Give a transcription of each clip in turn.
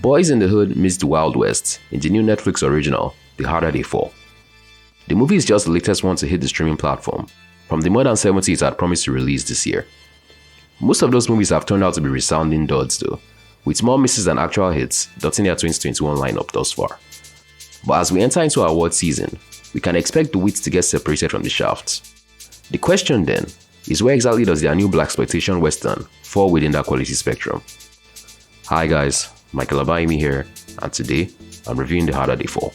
Boys in the Hood meets the Wild West in the new Netflix original, The Harder They Fall. The movie is just the latest one to hit the streaming platform, from the more than 70 it had promised to release this year. Most of those movies have turned out to be resounding duds though, with more misses than actual hits dotting their 2021 lineup thus far. But as we enter into our award season, we can expect the wheat to get separated from the shaft. The question then is, where exactly does their new blaxploitation western fall within that quality spectrum? Hi guys, Michael Abayemi here, and today I'm reviewing The Harder They Fall.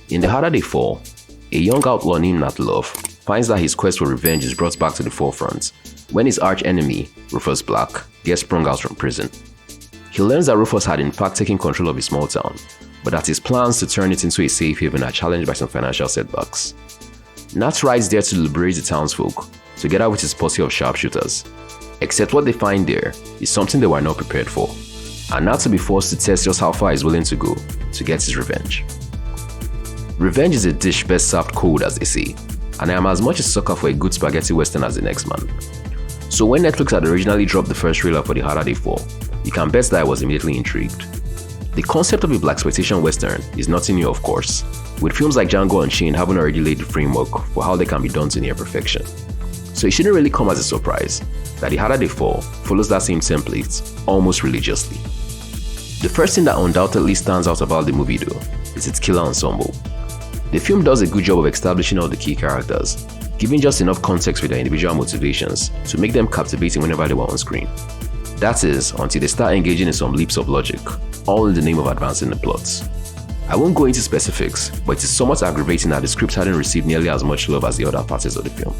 In The Harder They Fall, a young outlaw named Nat Love finds that his quest for revenge is brought back to the forefront when his arch-enemy, Rufus Black, gets sprung out from prison. He learns that Rufus had in fact taken control of his small town, but that his plans to turn it into a safe haven are challenged by some financial setbacks. Nat rides there to liberate the townsfolk, together with his posse of sharpshooters. Except what they find there is something they were not prepared for, and Nat to be forced to test just how far he's willing to go to get his revenge. Revenge is a dish best served cold, as they say, and I am as much a sucker for a good spaghetti western as the next man. So when Netflix had originally dropped the first trailer for The Harder They Fall, you can bet that I was immediately intrigued. The concept of a blaxploitation western is nothing new, of course, with films like Django Unchained having already laid the framework for how they can be done to near perfection. So it shouldn't really come as a surprise that The Harder They Fall follows that same template almost religiously. The first thing that undoubtedly stands out about the movie though is its killer ensemble. The film does a good job of establishing all the key characters, giving just enough context with their individual motivations to make them captivating whenever they were on screen. That is, until they start engaging in some leaps of logic, all in the name of advancing the plot. I won't go into specifics, but it is somewhat aggravating that the script hadn't received nearly as much love as the other parts of the film.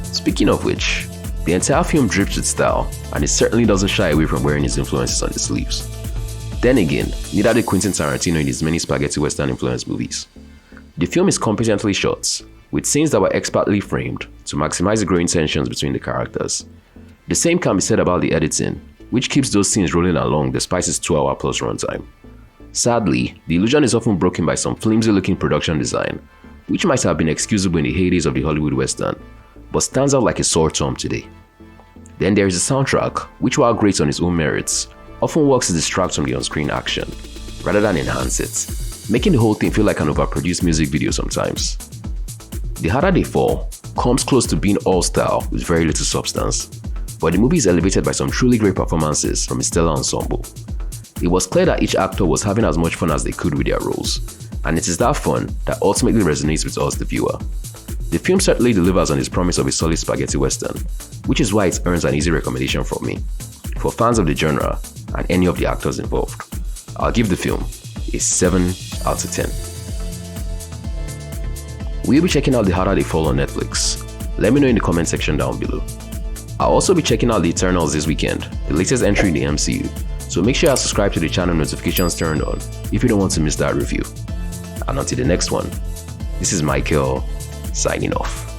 Speaking of which, the entire film drips with style, and it certainly doesn't shy away from wearing his influences on the sleeves. Then again, neither did Quentin Tarantino in his many spaghetti western influenced movies. The film is competently shot, with scenes that were expertly framed to maximize the growing tensions between the characters. The same can be said about the editing, which keeps those scenes rolling along despite its 2-hour plus runtime. Sadly, the illusion is often broken by some flimsy looking production design, which might have been excusable in the heydays of the Hollywood western, but stands out like a sore thumb today. Then there is the soundtrack, which while great on its own merits, often works to distract from the on-screen action, rather than enhance it, making the whole thing feel like an overproduced music video sometimes. The Harder They Fall comes close to being all style with very little substance, but the movie is elevated by some truly great performances from its stellar ensemble. It was clear that each actor was having as much fun as they could with their roles, and it is that fun that ultimately resonates with us, the viewer. The film certainly delivers on its promise of a solid spaghetti western, which is why it earns an easy recommendation from me, for fans of the genre and any of the actors involved. I'll give the film a 7 out of 10. We'll be checking out The Harder They Fall on Netflix. Let me know in the comment section down below. I'll also be checking out The Eternals this weekend, the latest entry in the MCU, so make sure you subscribe to the channel, notifications turned on if you don't want to miss that review. And until the next one, this is Michael signing off.